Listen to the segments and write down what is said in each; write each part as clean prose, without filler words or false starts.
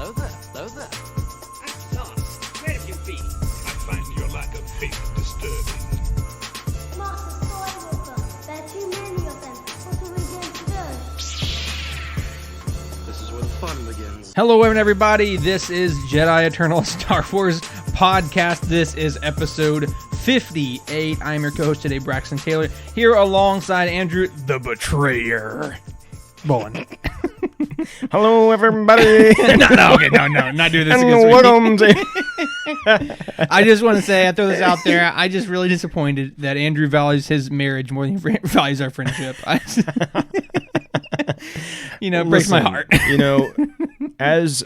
Hello there. Hello there. At last, where have you been? I find your lack of faith disturbing. Master Skywalker, there are too many of them. What are we going to do? This is where the fun begins. Hello, everybody. This is Jedi Eternal Star Wars podcast. This is episode 58. I'm your co-host today, Braxton Taylor, here alongside Andrew, the Betrayer. Bowen. Hello, everybody. No, not doing this And against me. welcome to... I just want to say, I throw this out there, I just really disappointed that Andrew values his marriage more than he values our friendship. It breaks my heart. As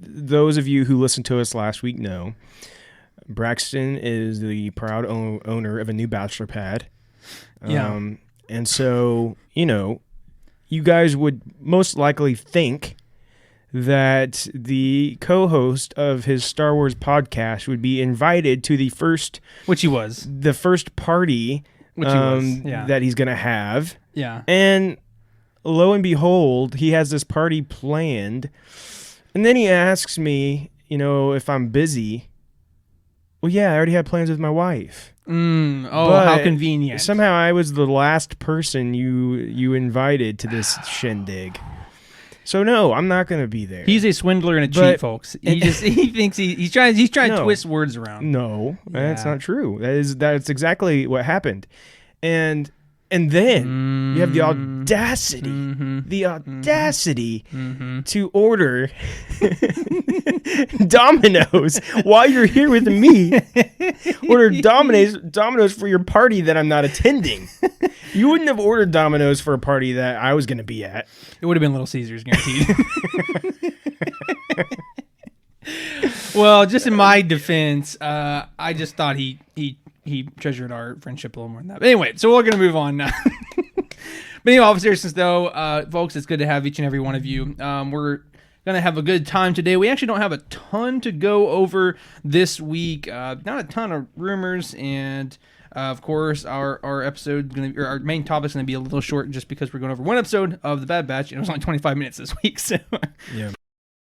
those of you who listened to us last week know, Braxton is the proud owner of a new bachelor pad. And so, you guys would most likely think that the co-host of his Star Wars podcast would be invited to the first... Which he was. The first party that he's going to have. Yeah. And lo and behold, he has this party planned. And then he asks me, if I'm busy. Well, yeah, I already had plans with my wife. How convenient. Somehow I was the last person you invited to this shindig. So no, I'm not going to be there. He's a swindler and a cheat, folks. He thinks he's trying to twist words around. No, that's not true. That's exactly what happened. And then you have the audacity to order Domino's while you're here with me. Order Domino's for your party that I'm not attending. You wouldn't have ordered Domino's for a party that I was going to be at. It would have been Little Caesars, guaranteed. Well, just in my defense, I just thought he treasured our friendship a little more than that. But anyway, so we're going to move on now. But anyway, all seriousness though, folks, it's good to have each and every one of you. We're going to have a good time today. We actually don't have a ton to go over this week. Not a ton of rumors, and of course, our episode our main topic is going to be a little short just because we're going over one episode of The Bad Batch, and it was only 25 minutes this week, so yeah.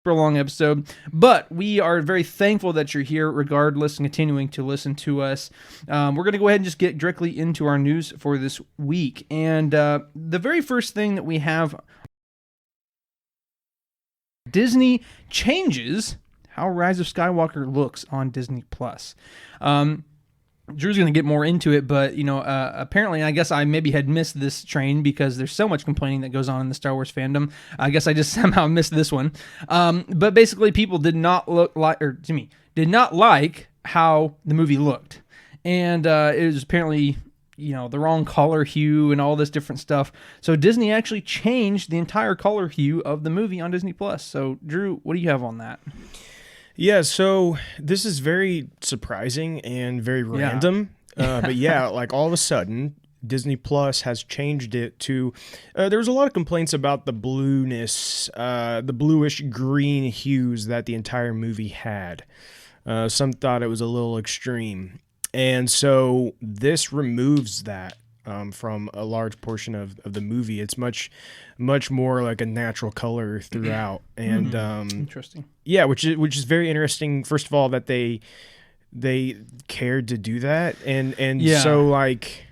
For a long episode, but we are very thankful that you're here regardless and continuing to listen to us. We're going to go ahead and just get directly into our news for this week. And the very first thing that we have, Disney changes how Rise of Skywalker looks on Disney+. Drew's going to get more into it, but, apparently, I guess I maybe had missed this train because there's so much complaining that goes on in the Star Wars fandom. I guess I just somehow missed this one. But basically, people did not like how the movie looked. And it was apparently, the wrong color hue and all this different stuff. So Disney actually changed the entire color hue of the movie on Disney+. So, Drew, what do you have on that? Yeah, so this is very surprising and very random. But yeah, like all of a sudden, Disney Plus has changed it to... there was a lot of complaints about the blueness, the bluish green hues that the entire movie had. Some thought it was a little extreme. And so this removes that from a large portion of the movie. It's much more like a natural color throughout. And interesting. Yeah, which is very interesting. First of all, that they cared to do that, and so like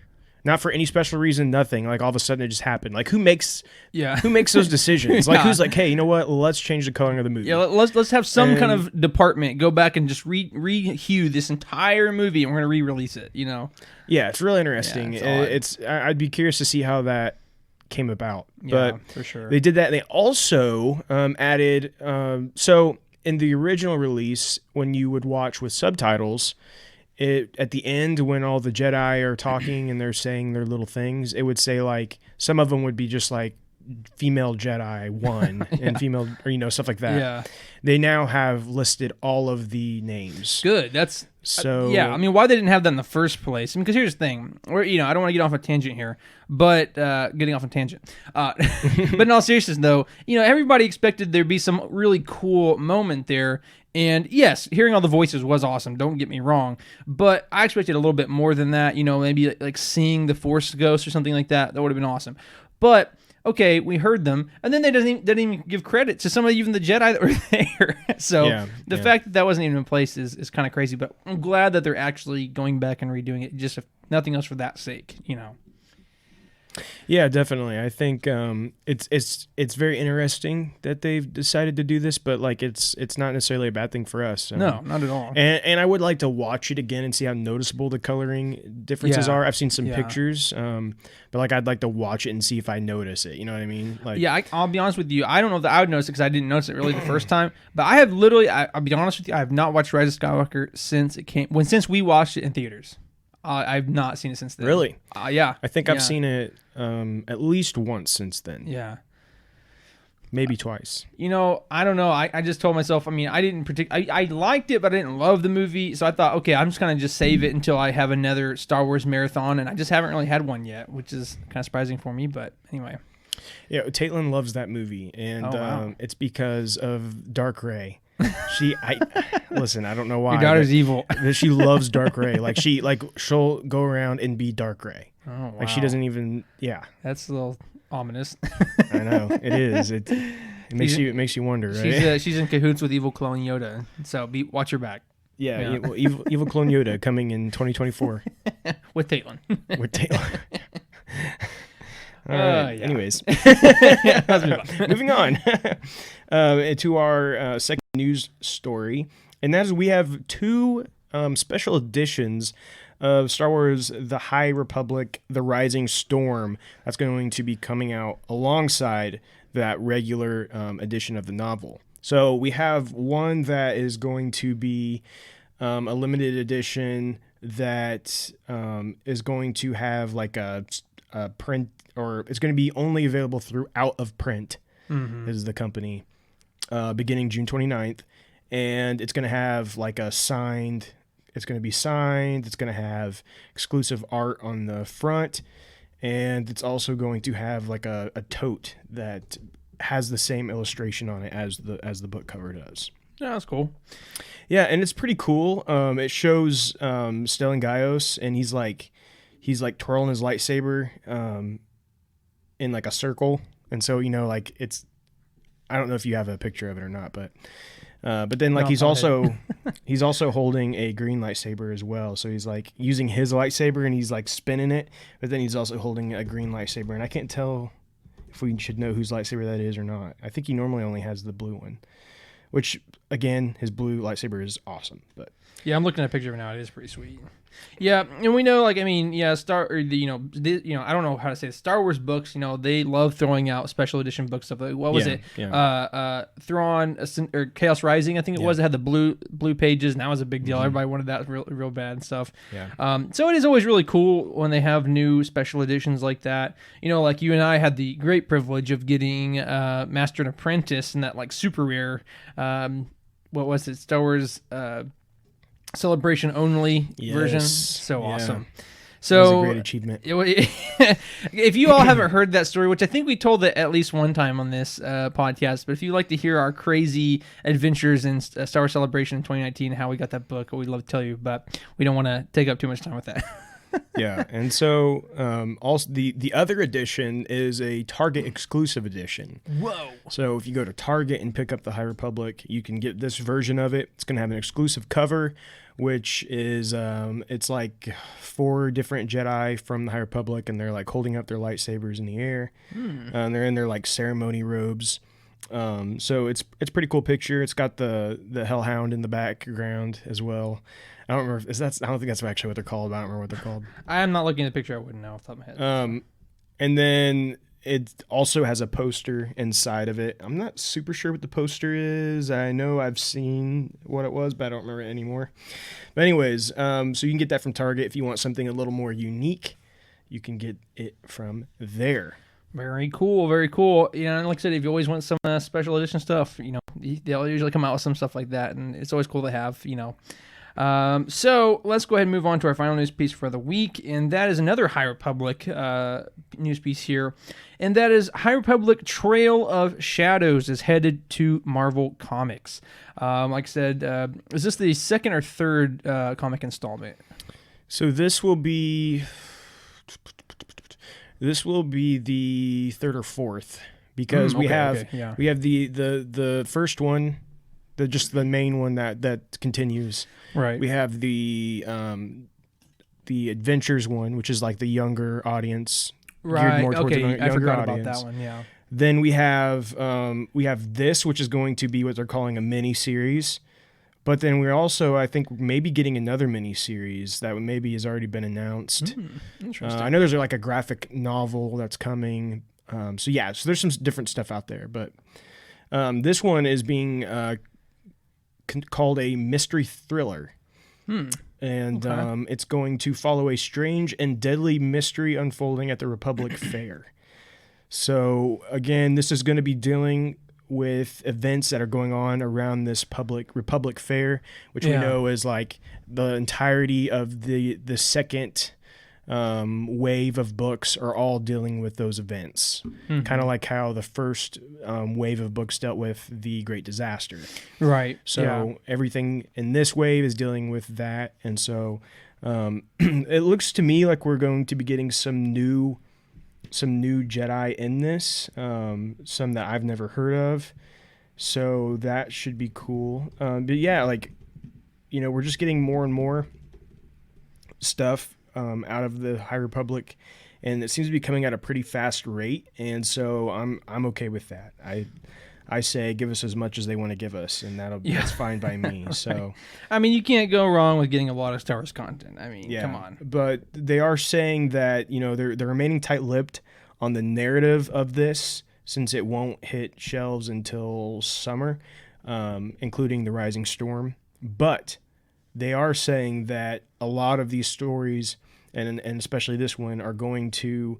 not for any special reason, nothing. Like all of a sudden it just happened. Like who makes those decisions? Like who's like, hey, you know what? Let's change the coloring of the movie. Yeah, let's have some kind of department go back and just re-hue this entire movie, and we're gonna re-release it. Yeah, it's really interesting. Yeah, I'd be curious to see how that came about. Yeah, but for sure. They did that. They also added so in the original release, when you would watch with subtitles, at the end when all the Jedi are talking and they're saying their little things, it would say like some of them would be just like female Jedi 1 and female, or stuff like that. Yeah. They now have listed all of the names. Good. That's so. Yeah. I mean, why they didn't have that in the first place? Because here's the thing. I don't want to get off a tangent here, but getting off a tangent. But in all seriousness, though, everybody expected there'd be some really cool moment there. And yes, hearing all the voices was awesome. Don't get me wrong, but I expected a little bit more than that. Maybe like seeing the Force Ghost or something like that. That would have been awesome. But okay, we heard them, and then they didn't even give credit to some of even the Jedi that were there. So the fact that wasn't even in place is kind of crazy. But I'm glad that they're actually going back and redoing it, just if nothing else for that sake, Yeah, definitely. I think it's very interesting that they've decided to do this, but like it's not necessarily a bad thing for us. No, not at all. And I would like to watch it again and see how noticeable the coloring differences are. I've seen some pictures, but like I'd like to watch it and see if I notice it. You know what I mean? Like, yeah, I'll be honest with you. I don't know if I would notice it because I didn't notice it really the first time. But I have literally, I'll be honest with you, I have not watched Rise of Skywalker since we watched it in theaters. I've not seen it since then. Really? Yeah. I think I've seen it at least once since then. Yeah. Maybe twice. I don't know. I just told myself, I liked it, but I didn't love the movie. So I thought, okay, I'm just going to just save it until I have another Star Wars marathon. And I just haven't really had one yet, which is kind of surprising for me. But anyway. Yeah, Caitlin loves that movie. And it's because of Dark Ray. Listen, I don't know why. Your daughter's evil. She loves Dark Ray. She'll go around and be Dark Ray. Oh, wow. Like she doesn't even. Yeah. That's a little ominous. I know it is. It makes you wonder, right? She's in cahoots with evil clone Yoda. So watch your back. Yeah. Evil clone Yoda coming in 2024 with Caitlin. With Caitlin. All right. Yeah. Anyways, Let's move on. moving on to our second news story, and that is we have two special editions of Star Wars: The High Republic, The Rising Storm. That's going to be coming out alongside that regular edition of the novel. So we have one that is going to be a limited edition that is going to have like a print, or it's going to be only available through Out of Print, is the company, beginning June 29th. And it's going to have like it's going to be signed. It's going to have exclusive art on the front. And it's also going to have like a tote that has the same illustration on it as the book cover does. Yeah, that's cool. Yeah, and it's pretty cool. It shows Stellan Gaios, and he's like twirling his lightsaber in like a circle, and so it's, I don't know if you have a picture of it or not, but then like he's also holding a green lightsaber as well. So he's like using his lightsaber and he's like spinning it, but then he's also holding a green lightsaber, and I can't tell if we should know whose lightsaber that is or not. I think he normally only has the blue one, which again, his blue lightsaber is awesome, but. Yeah, I'm looking at a picture of it now. It is pretty sweet. Yeah, and we know, I don't know how to say it. Star Wars books, they love throwing out special edition books. Stuff like, what was it? Yeah. Thrawn or Chaos Rising, I think it was. It had the blue pages, and that was a big deal. Everybody wanted that real bad and stuff. Yeah. So it is always really cool when they have new special editions like that. Like you and I had the great privilege of getting Master and Apprentice and that like super rare. What was it? Star Wars. Celebration only version. So awesome. So that was a great achievement. If you all haven't heard that story, which I think we told it at least one time on this podcast, but if you'd like to hear our crazy adventures in Star Wars Celebration in 2019, how we got that book, we'd love to tell you, but we don't want to take up too much time with that. Yeah, and so also the other edition is a Target exclusive edition. Whoa! So if you go to Target and pick up the High Republic, you can get this version of it. It's going to have an exclusive cover, which is it's like 4 different Jedi from the High Republic, and they're like holding up their lightsabers in the air, and they're in their like ceremony robes. So it's a pretty cool picture. It's got the Hellhound in the background as well. I don't remember I don't think that's actually what they're called. I don't remember what they're called. I am not looking at the picture. I wouldn't know off the top of my head. And then it also has a poster inside of it. I'm not super sure what the poster is. I know I've seen what it was, but I don't remember it anymore. But anyways, so you can get that from Target. If you want something a little more unique, you can get it from there. Very cool, very cool. And like I said, if you always want some special edition stuff, they'll usually come out with some stuff like that, and it's always cool to have, So let's go ahead and move on to our final news piece for the week, and that is another High Republic news piece here, and that is High Republic Trail of Shadows is headed to Marvel Comics. Like I said, is this the second or third comic installment? So this will be... This will be the third or fourth because we have the first one, just the main one that continues. Right. We have the Adventures one, which is like the younger audience. Right. More towards Okay. a I forgot audience. about that one. Yeah. Then we have this, which is going to be what they're calling a mini series. But then we're also, I think, maybe getting another mini series that maybe has already been announced. Interesting. I know there's like a graphic novel that's coming. So there's some different stuff out there. But this one is being called a mystery thriller. And it's going to follow a strange and deadly mystery unfolding at the Republic Fair. So, again, this is going to be dealing with events that are going on around this Republic Fair, which we know is like the entirety of the second wave of books are all dealing with those events. Kind of like how the first wave of books dealt with the Great Disaster. Right. So everything in this wave is dealing with that. And so it looks to me like we're going to be getting some new Jedi in this, some that I've never heard of. So that should be cool. But yeah, like, we're just getting more and more stuff out of the High Republic, and it seems to be coming at a pretty fast rate. And so I'm okay with that. I say give us as much as they want to give us, and that's fine by me. Right. So, I mean, you can't go wrong with getting a lot of Star Wars content. I mean, come on. But they are saying that they're remaining tight-lipped on the narrative of this, since it won't hit shelves until summer, including The Rising Storm. But they are saying that a lot of these stories, and especially this one, are going to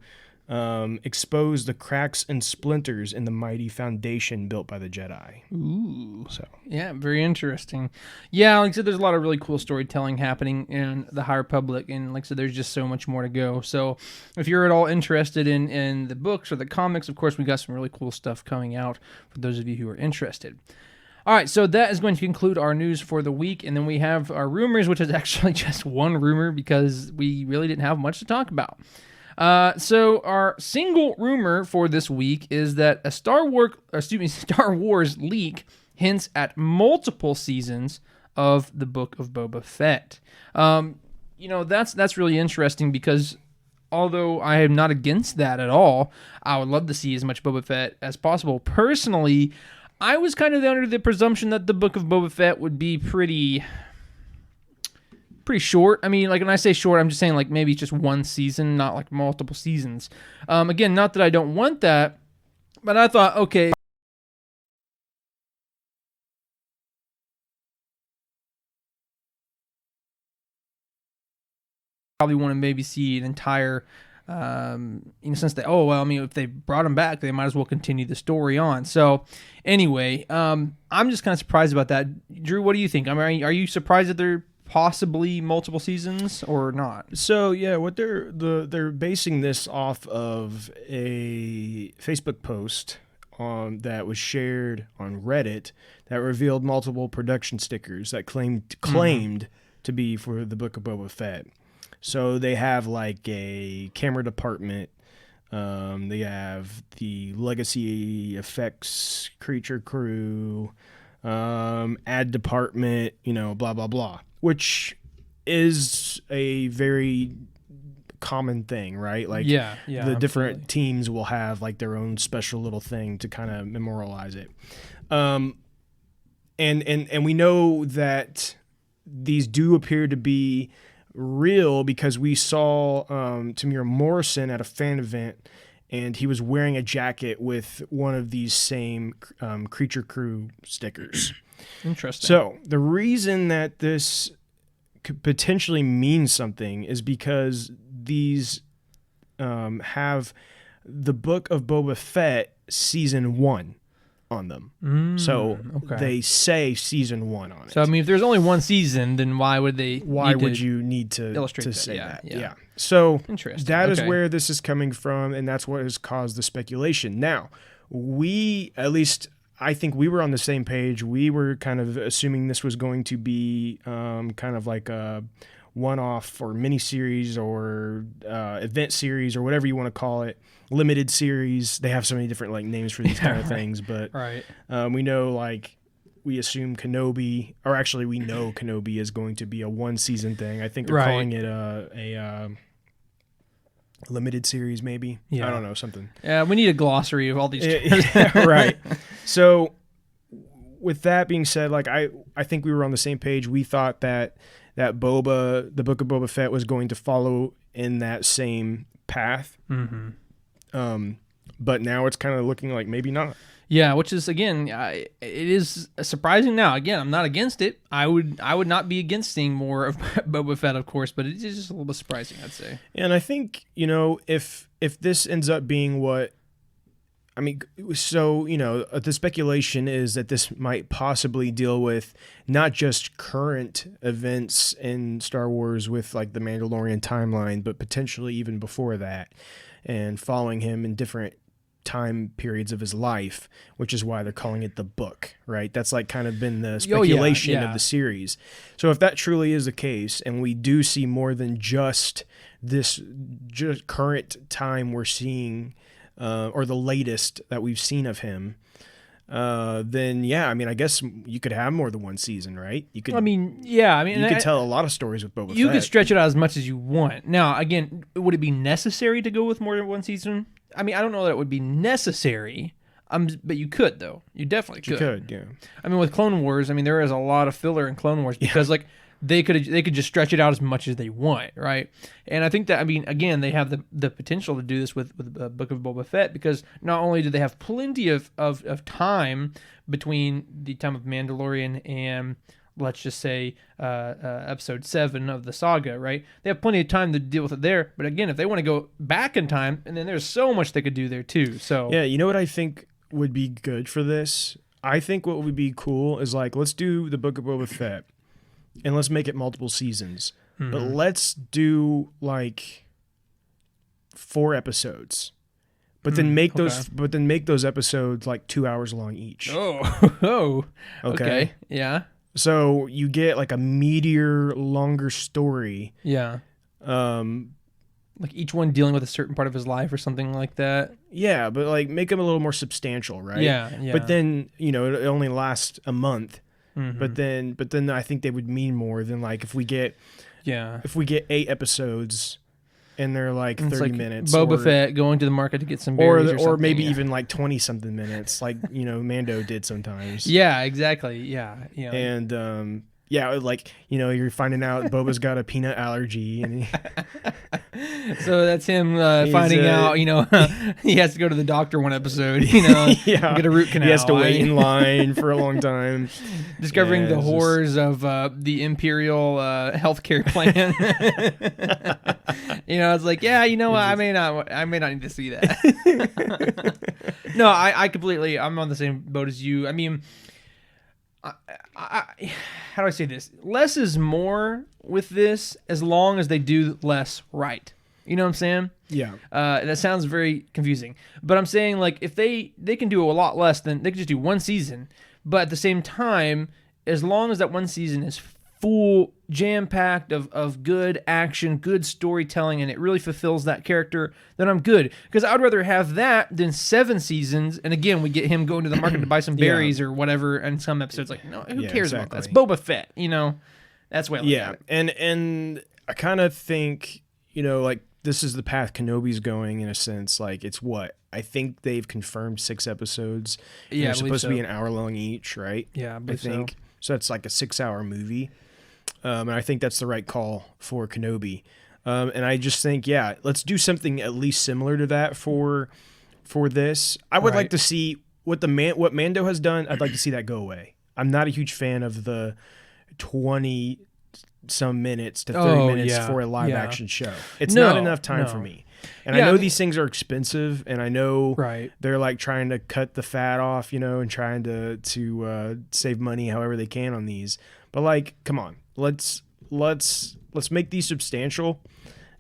expose the cracks and splinters in the mighty foundation built by the Jedi. Ooh. So yeah, very interesting. Yeah, like I said, there's a lot of really cool storytelling happening in the High Republic, and like I said, there's just so much more to go. So if you're at all interested in the books or the comics, of course, we got some really cool stuff coming out for those of you who are interested. All right, so that is going to conclude our news for the week, and then we have our rumors, which is actually just one rumor because we really didn't have much to talk about. So our single rumor for this week is that a Star Wars leak hints at multiple seasons of the Book of Boba Fett. That's really interesting because although I am not against that at all, I would love to see as much Boba Fett as possible. Personally, I was kind of under the presumption that the Book of Boba Fett would be pretty short. I mean, like when I say short, I'm just saying like maybe it's just one season, not like multiple seasons. Again, not that I don't want that, but I thought, okay, probably want to maybe see an entire since they, if they brought him back, they might as well continue the story on. So anyway, I'm just kind of surprised about that. Drew, what do you think? I mean, are you surprised that they're possibly multiple seasons or not? So yeah, what they're basing this off of a Facebook post that was shared on Reddit that revealed multiple production stickers that claimed to be for the Book of Boba Fett. So they have like a camera department. They have the legacy effects creature crew, ad department, blah, blah, blah, which is a very common thing, right? Like the different teams will have like their own special little thing to kind of memorialize it. And we know that these do appear to be real because we saw Tamir Morrison at a fan event, and he was wearing a jacket with one of these same creature crew stickers. Interesting. So the reason that this could potentially mean something is because these have the Book of Boba Fett season 1 on them. So they say season 1 on it. So I mean, if there's only one season, then why would they? Why would you need to illustrate to that? say that? Yeah. So interesting. That is where this is coming from, and that's what has caused the speculation. Now, I think we were on the same page. We were kind of assuming this was going to be kind of like a one-off or mini-series or event series or whatever you want to call it, limited series. They have so many different like names for these kind of things, but Right. we know we assume Kenobi, or actually we know Kenobi is going to be a one-season thing. I think they're Right. calling it a limited series, maybe. Yeah. I don't know, something. Yeah, we need a glossary of all these terms. Yeah, right. So with that being said, like I think we were on the same page. We thought that the Book of Boba Fett was going to follow in that same path. Mm-hmm. But now it's kind of looking like maybe not. Yeah, which is again, it is surprising. Now, again, I'm not against it. I would not be against seeing more of Boba Fett, of course, but it is just a little bit surprising, I'd say. And I think if this ends up being what, I mean, so the speculation is that this might possibly deal with not just current events in Star Wars with like the Mandalorian timeline, but potentially even before that, and following him in different time periods of his life, which is why they're calling it the book, right? That's like kind of been the speculation of the series. So if that truly is the case, and we do see more than just this current time we're seeing, or the latest that we've seen of him, then yeah, I mean, I guess you could have more than one season, right? You could. You could tell a lot of stories with Boba Fett. You could stretch it out as much as you want. Now, again, would it be necessary to go with more than one season? I mean, I don't know that it would be necessary. But you could, though. You definitely could. You could, yeah. I mean, with Clone Wars, I mean, there is a lot of filler in Clone Wars because, like, they could just stretch it out as much as they want, right? And I think that, I mean, again, they have the potential to do this with Book of Boba Fett, because not only do they have plenty of time between the time of Mandalorian and, let's just say, episode 7 of the saga, right? They have plenty of time to deal with it there. But again, if they want to go back in time, and then there's so much they could do there too. So yeah, you know what I think would be good for this? I think what would be cool is like, let's do the Book of Boba Fett, and let's make it multiple seasons. Mm-hmm. But let's do like 4 episodes. But then make those episodes like 2 hours long each. Oh. Okay. Yeah. So you get like a meatier, longer story. Yeah. Like each one dealing with a certain part of his life or something like that. Yeah, but like make them a little more substantial, right? Yeah. But then, it only lasts a month. Mm-hmm. But then I think they would mean more than like if we get 8 episodes and they're like 30 minutes. Boba Fett going to the market to get some berries or maybe even like 20 something minutes, like Mando did sometimes. Yeah, exactly. Yeah. And like you're finding out Boba's got a peanut allergy, and so that's him finding out. He has to go to the doctor one episode. Get a root canal. He has to wait in line for a long time, discovering the horrors of the Imperial healthcare plan. It's like, I may not need to see that. No, I completely. I'm on the same boat as you. I mean, how do I say this? Less is more with this, as long as they do less right. You know what I'm saying? Yeah. That sounds very confusing, but I'm saying, like, if they can do a lot less, then they could just do one season. But at the same time, as long as that one season is full, jam-packed of good action, good storytelling, and it really fulfills that character, then I'm good. Because I would rather have that than 7 seasons, and again, we get him going to the market to buy some berries or whatever, and some episodes like, no, who cares about that? It's Boba Fett, That's why I look at it. And I kind of think, like, this is the path Kenobi's going, in a sense. Like, it's what? I think they've confirmed 6 episodes. Yeah, they're supposed to be an hour long each, right? Yeah, I think. So that's like a 6-hour movie. And I think that's the right call for Kenobi. And I just think, let's do something at least similar to that for this. I would like to see what Mando has done. I'd like to see that go away. I'm not a huge fan of the 20 some minutes to 30 minutes for a live action show. It's not enough time for me. And I know these things are expensive, and I know they're like trying to cut the fat off, and trying to save money however they can on these. But like, come on, let's make these substantial,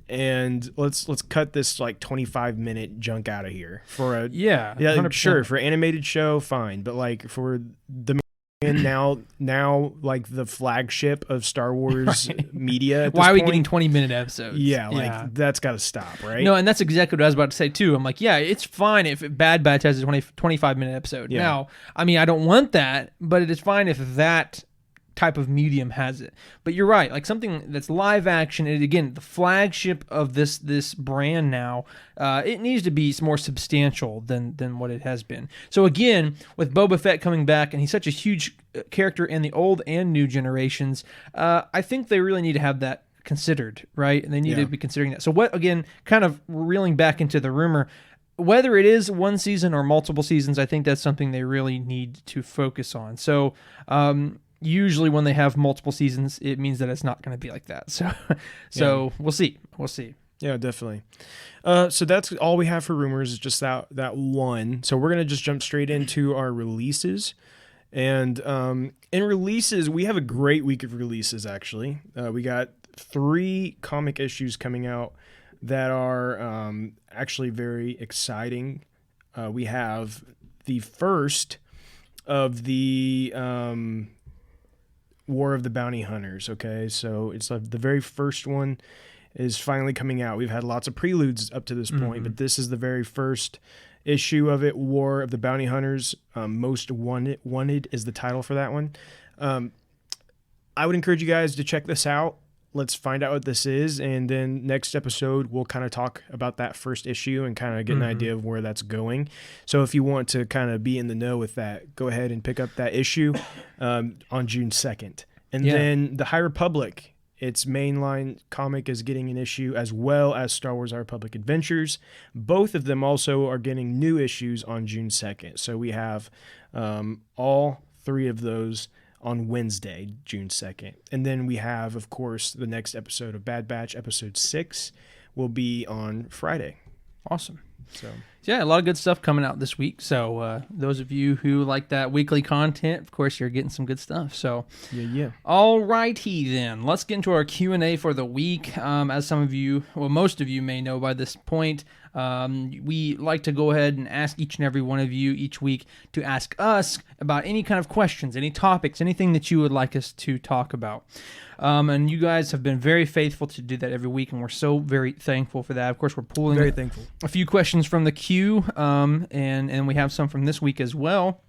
and let's cut this like 25-minute junk out of here for a 100%. Sure, for an animated show, fine, but like for the And now like the flagship of Star Wars media. At this Why are we point. getting 20-minute episodes? Yeah, that's got to stop, right? No, and that's exactly what I was about to say too. I'm like, yeah, it's fine if Bad Batch has a 25-minute episode. Yeah. Now, I mean, I don't want that, but it is fine if that type of medium has it. But you're right, like something that's live action, and again, the flagship of this brand now, it needs to be more substantial than what it has been. So again, with Boba Fett coming back, and he's such a huge character in the old and new generations, I think they really need to have that considered, right? And they need to be considering that. So what, again, kind of reeling back into the rumor, whether it is one season or multiple seasons, I think that's something they really need to focus on. So usually when they have multiple seasons, it means that it's not going to be like that. So we'll see. Yeah, definitely. So that's all we have for rumors, is just that one. So we're going to just jump straight into our releases. And in releases, we have a great week of releases, actually. We got 3 comic issues coming out that are actually very exciting. We have the first of the War of the Bounty Hunters, okay? So it's the very first one is finally coming out. We've had lots of preludes up to this point, but this is the very first issue of it, War of the Bounty Hunters. Most Wanted is the title for that one. I would encourage you guys to check this out. Let's find out what this is, and then next episode we'll kind of talk about that first issue and kind of get an idea of where that's going. So if you want to kind of be in the know with that, go ahead and pick up that issue on June 2nd. And then the High Republic, its mainline comic, is getting an issue, as well as Star Wars High Republic Adventures. Both of them also are getting new issues on June 2nd. So we have all 3 of those on Wednesday, June 2nd. And then we have, of course, the next episode of Bad Batch, episode 6, will be on Friday. Awesome. So yeah, a lot of good stuff coming out this week. So those of you who like that weekly content, of course, you're getting some good stuff. So yeah. All righty then. Let's get into our Q&A for the week. As some of you, well, most of you may know by this point, we like to go ahead and ask each and every one of you each week to ask us about any kind of questions, any topics, anything that you would like us to talk about. And you guys have been very faithful to do that every week, and we're so very thankful for that. Of course, we're pulling Very thankful. a few questions from the queue, and we have some from this week as well.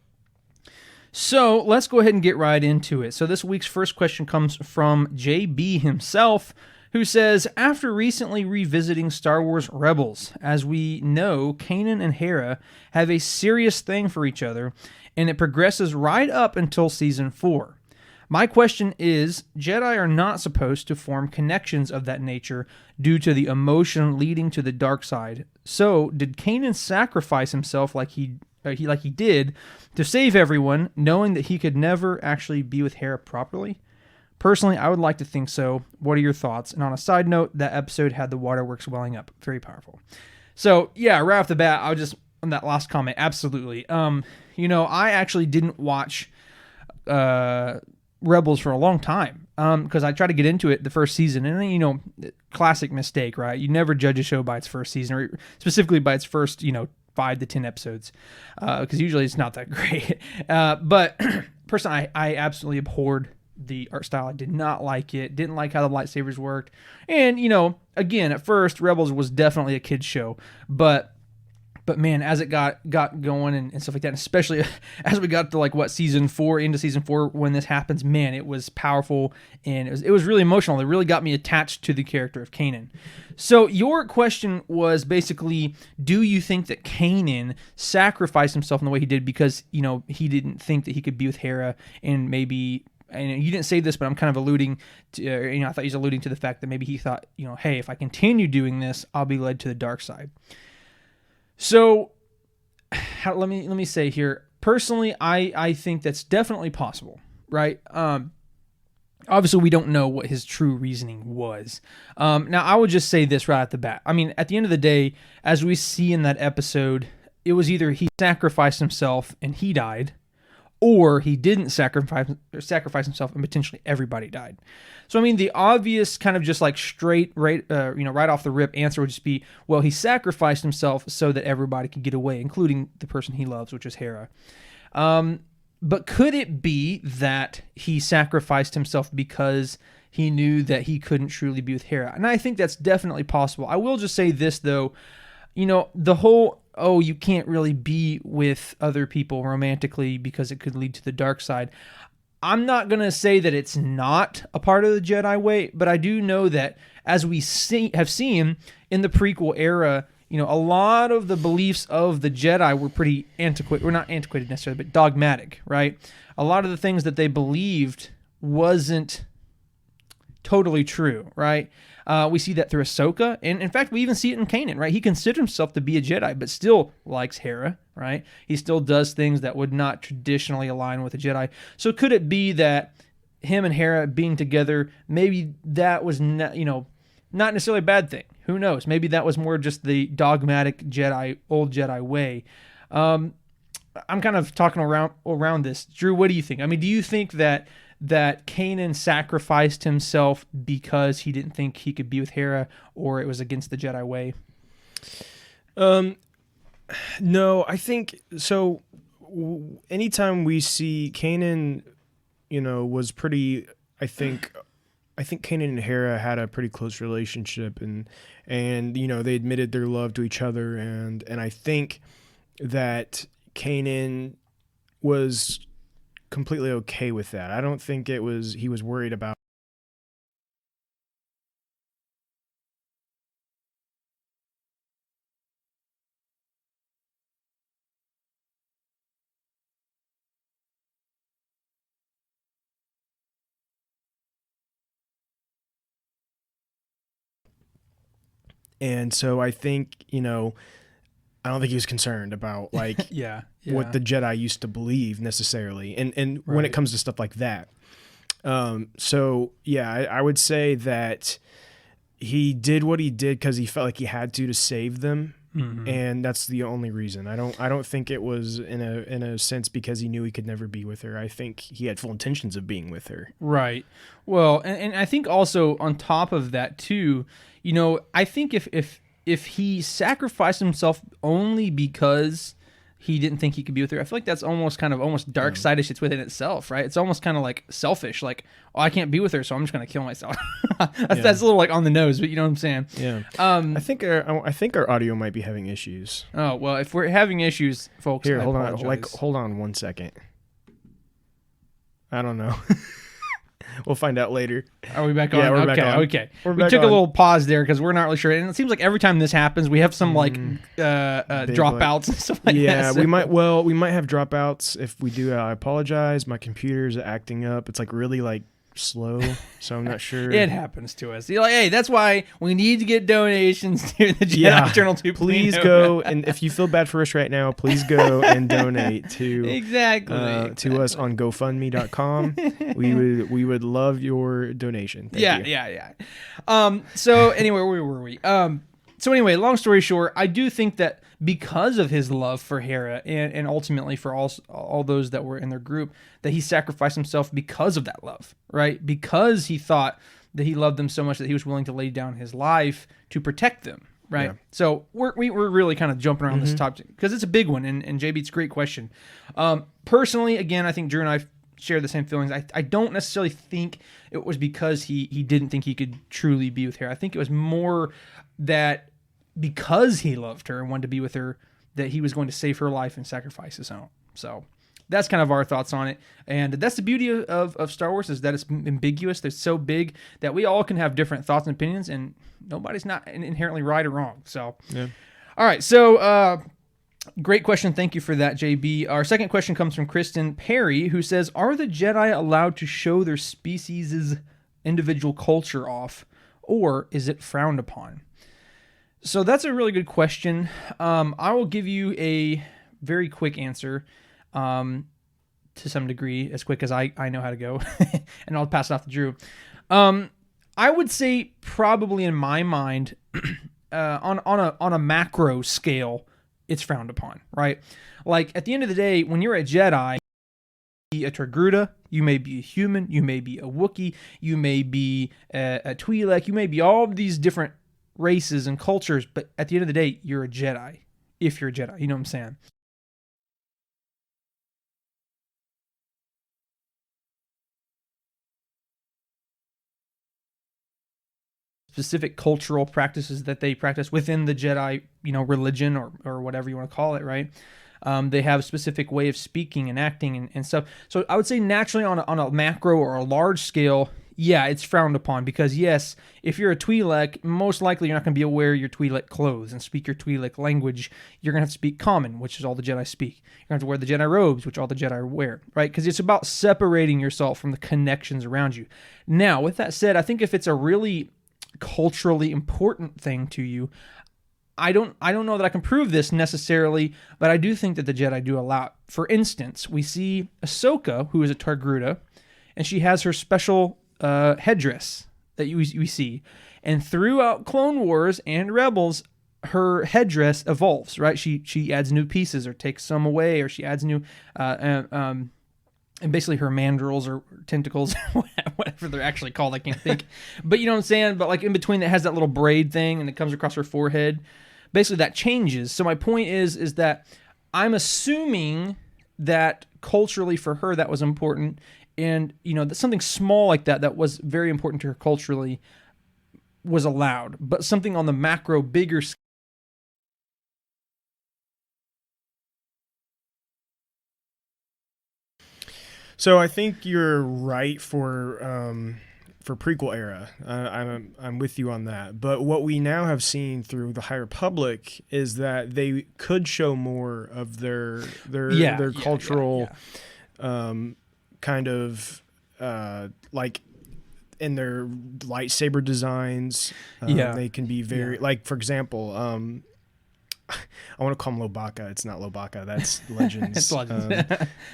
So let's go ahead and get right into it. So this week's first question comes from JB himself, who says, after recently revisiting Star Wars Rebels, as we know, Kanan and Hera have a serious thing for each other, and it progresses right up until Season 4. My question is, Jedi are not supposed to form connections of that nature due to the emotion leading to the dark side. So, did Kanan sacrifice himself like he did to save everyone, knowing that he could never actually be with Hera properly? Personally, I would like to think so. What are your thoughts? And on a side note, that episode had the waterworks welling up. Very powerful. So, yeah, right off the bat, I was just, on that last comment, absolutely. I actually didn't watch Rebels for a long time because I tried to get into it the first season, and then, classic mistake, right? You never judge a show by its first season, or specifically by its first 5 to 10 episodes, because usually it's not that great. But personally, I absolutely abhorred the art style. I did not like it. Didn't like how the lightsabers worked. And again, at first Rebels was definitely a kids show, but man, as it got going and stuff like that, and especially as we got to season 4, into season 4, when this happens, man, it was powerful, and it was really emotional. It really got me attached to the character of Kanan. So your question was basically, do you think that Kanan sacrificed himself in the way he did because he didn't think that he could be with Hera, and maybe, and you didn't say this, but I'm kind of alluding to, I thought he was alluding to the fact that maybe he thought, hey, if I continue doing this, I'll be led to the dark side. So, let me say here, personally, I think that's definitely possible, right? Obviously, we don't know what his true reasoning was. Now, I would just say this right at the bat. I mean, at the end of the day, as we see in that episode, it was either he sacrificed himself and he died, or he didn't sacrifice himself and potentially everybody died. So, I mean, the obvious kind of just straight, right off the rip answer would just be, well, he sacrificed himself so that everybody could get away, including the person he loves, which is Hera. But could it be that he sacrificed himself because he knew that he couldn't truly be with Hera? And I think that's definitely possible. I will just say this, though. The whole, you can't really be with other people romantically because it could lead to the dark side. I'm not going to say that it's not a part of the Jedi way, but I do know that as we have seen in the prequel era, a lot of the beliefs of the Jedi were pretty antiquated. Well, not antiquated necessarily, but dogmatic, right? A lot of the things that they believed wasn't totally true, right? We see that through Ahsoka, and in fact, we even see it in Kanan, right? He considered himself to be a Jedi, but still likes Hera, right? He still does things that would not traditionally align with a Jedi. So could it be that him and Hera being together, maybe that was not necessarily a bad thing? Who knows? Maybe that was more just the dogmatic old Jedi way. I'm kind of talking around this. Drew, what do you think? I mean, do you think that Kanan sacrificed himself because he didn't think he could be with Hera, or it was against the Jedi way? No, I think so. Anytime we see Kanan, was pretty. I think Kanan and Hera had a pretty close relationship, and they admitted their love to each other, and I think that Kanan was completely okay with that. I don't think he was worried about. And so I think, I don't think he was concerned about like what the Jedi used to believe necessarily. And when it comes to stuff like that. I would say that he did what he did because he felt like he had to save them. Mm-hmm. And that's the only reason. I don't think it was in a sense because he knew he could never be with her. I think he had full intentions of being with her. Right. Well, and I think also on top of that too, I think if he sacrificed himself only because he didn't think he could be with her, I feel like that's almost dark side-ish. It's within itself, right? It's almost kind of like selfish, like, I can't be with her, so I'm just going to kill myself. That's a little like on the nose, but you know what I'm saying? Yeah. I think our audio might be having issues. Oh, well, if we're having issues, folks, here, hold on 1 second. I don't know. We'll find out later. Are we back on? Yeah, we're back on. Okay. We took a little pause there because we're not really sure. And it seems like every time this happens, we have some dropouts and stuff like that. Yeah, we might have dropouts. If we do, I apologize. My computer's acting up. It's like really like slow, so I'm not sure. It happens to us. You're like, hey, that's why we need to get donations to the Jedi Journal 2. Please go, and if you feel bad for us right now, please go and donate to to us on GoFundMe.com. we would love your donation. Thank you. Yeah. So anyway, where were we? So anyway, long story short, I do think that because of his love for Hera and ultimately for all those that were in their group, that he sacrificed himself because of that love, right? Because he thought that he loved them so much that he was willing to lay down his life to protect them, right? Yeah. So we're really kind of jumping around this topic because it's a big one, and JB, it's a great question. Personally, again, I think Drew and I share the same feelings. I don't necessarily think it was because he didn't think he could truly be with Hera. I think it was more that because he loved her and wanted to be with her, that he was going to save her life and sacrifice his own. So that's kind of our thoughts on it. And that's the beauty of Star Wars, is that it's ambiguous. It's so big that we all can have different thoughts and opinions, and nobody's not inherently right or wrong. So, yeah. All right. So, great question. Thank you for that, JB. Our second question comes from Kristen Perry, who says, are the Jedi allowed to show their species' individual culture off, or is it frowned upon? So that's a really good question. I will give you a very quick answer, to some degree, as quick as I know how to go, and I'll pass it off to Drew. I would say probably in my mind, on a macro scale, it's frowned upon, right? Like at the end of the day, when you're a Jedi, you may be a Togruta, you may be a human, you may be a Wookiee, you may be a Twi'lek, you may be all of these different races and cultures, but at the end of the day, you're a Jedi. If you're a Jedi, you know what I'm saying? specific cultural practices that they practice within the Jedi, religion or whatever you want to call it, right? They have a specific way of speaking and acting and stuff. So I would say naturally on a macro or a large scale, yeah, it's frowned upon because, yes, if you're a Twi'lek, most likely you're not going to be able to wear your Twi'lek clothes and speak your Twi'lek language. You're going to have to speak Common, which is all the Jedi speak. You're going to have to wear the Jedi robes, which all the Jedi wear, right? Because it's about separating yourself from the connections around you. Now, with that said, I think if it's a really culturally important thing to you, I don't know that I can prove this necessarily, but I do think that the Jedi do allow it. For instance, we see Ahsoka, who is a Targruta, and she has her special headdress that we see. And throughout Clone Wars and Rebels, her headdress evolves, right? She adds new pieces or takes some away, or she adds new... and basically her mandrels or tentacles, whatever they're actually called, I can't think. But you know what I'm saying? But like in between that has that little braid thing and it comes across her forehead. Basically that changes. So my point is that I'm assuming that culturally for her that was important. And, that something small like that was very important to her culturally was allowed. But something on the macro, bigger scale. So I think you're right for prequel era. I'm with you on that. But what we now have seen through the High Republic is that they could show more of their cultural kind of like in their lightsaber designs. They can be very like, for example, I want to call him Lobaka. It's not Lobaka. That's Legends. It's Legends.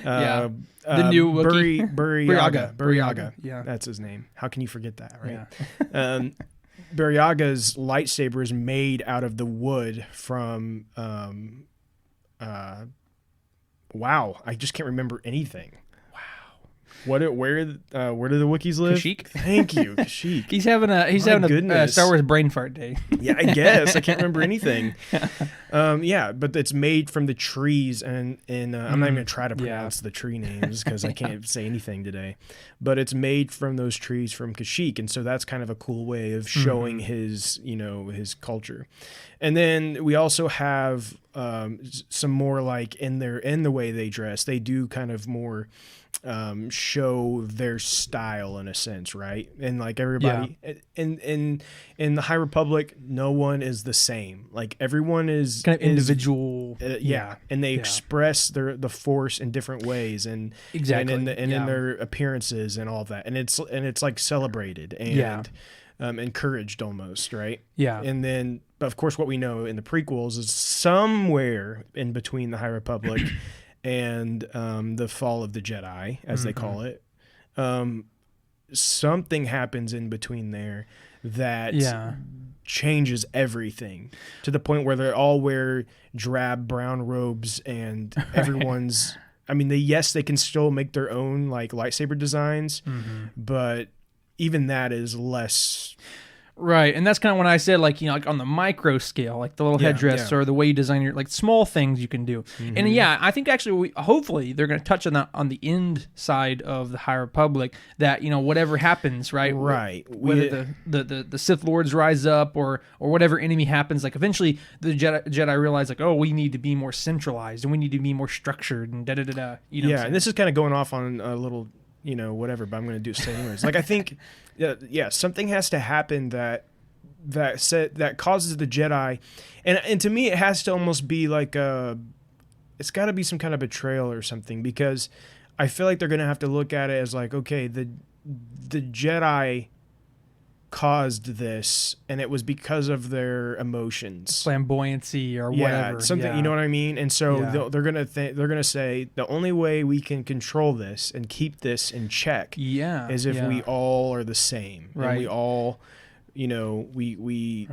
The new Wookiee. Buryaga. Yeah. That's his name. How can you forget that, right? Yeah. Buryaga's lightsaber is made out of the wood from... wow. I just can't remember anything. Where do the Wookiees live? Kashyyyk. Thank you, Kashyyyk. He's having a Star Wars brain fart day. Yeah, I guess I can't remember anything. But it's made from the trees, and I'm not even gonna try to pronounce the tree names because I can't say anything today. But it's made from those trees from Kashyyyk, and so that's kind of a cool way of showing his his culture. And then we also have some more like in the way they dress. They do kind of more. Show their style in a sense, right? And like everybody in the High Republic, no one is the same. Like everyone is kind of individual. And they express the Force in different ways, and in their appearances and all of that. And it's like celebrated and encouraged almost, right? Yeah. And then, but of course, what we know in the prequels is somewhere in between the High Republic. And the fall of the Jedi, as they call it, something happens in between there that changes everything to the point where they all wear drab brown robes and everyone's. I mean, they can still make their own like lightsaber designs, but even that is less. Right, and that's kind of when I said, like, like on the micro scale, like the little headdress or the way you design your, like, small things you can do. And I think actually, hopefully, they're going to touch on that on the end side of the High Republic. That whatever happens, right? Right. Whether the Sith Lords rise up or whatever enemy happens, like eventually the Jedi realize, like, oh, we need to be more centralized and we need to be more structured and da da da da. And this is kind of going off on a little. Whatever, but I'm going to do it anyways. Like, I think, something has to happen that causes the Jedi, and to me, it has to almost be like it's got to be some kind of betrayal or something, because I feel like they're going to have to look at it as like, okay, the Jedi caused this, and it was because of their emotions, flamboyancy or whatever, something. You know what I mean? And so they're gonna say the only way we can control this and keep this in check, is if we all are the same, and we all, we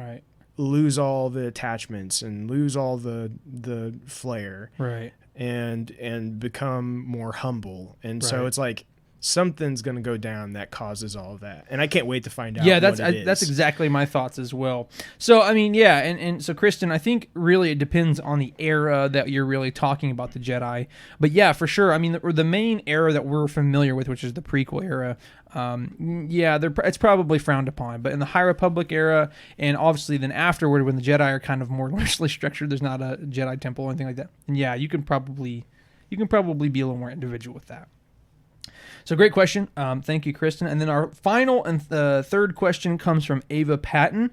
lose all the attachments and lose all the flair, right, and become more humble. And so it's like, something's going to go down that causes all of that. And I can't wait to find out. Yeah, what it is. that's exactly my thoughts as well. So, I mean, yeah, and so, Kristen, I think really it depends on the era that you're really talking about the Jedi. But yeah, for sure. I mean, the main era that we're familiar with, which is the prequel era, it's probably frowned upon. But in the High Republic era, and obviously then afterward, when the Jedi are kind of more loosely structured, there's not a Jedi temple or anything like that. And yeah, you can probably be a little more individual with that. So great question. Thank you, Kristen. And then our final and third question comes from Ava Patton,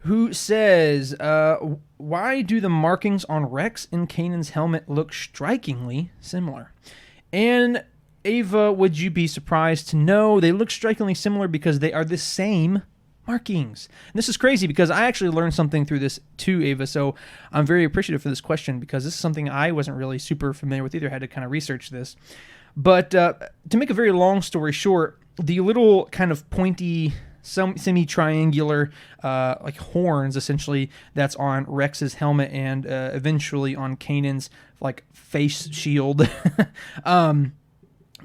who says, why do the markings on Rex and Kanan's helmet look strikingly similar? And Ava, would you be surprised to know they look strikingly similar because they are the same markings? And this is crazy because I actually learned something through this too, Ava. So I'm very appreciative for this question because this is something I wasn't really super familiar with either. I had to kind of research this. But to make a very long story short, the little kind of pointy, semi-triangular like horns, essentially, that's on Rex's helmet and eventually on Kanan's like face shield,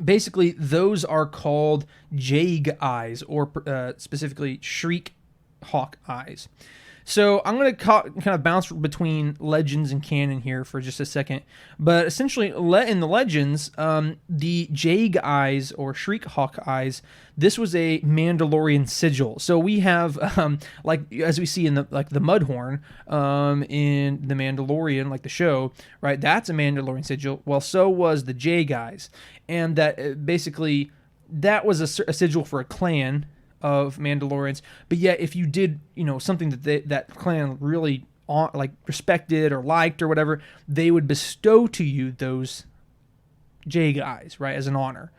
basically those are called Jag eyes, or specifically Shriek Hawk eyes. So I'm going to kind of bounce between Legends and canon here for just a second. But essentially, in the Legends, the Jag eyes, or Shriek Hawk eyes, this was a Mandalorian sigil. So we have, like as we see in the Mudhorn in the Mandalorian, like the show, right? That's a Mandalorian sigil. Well, so was the Jag eyes, and that basically that was a sigil for a clan of Mandalorians. But yet, if you did, something that clan really respected or liked or whatever, they would bestow to you those Jag eyes, right, as an honor.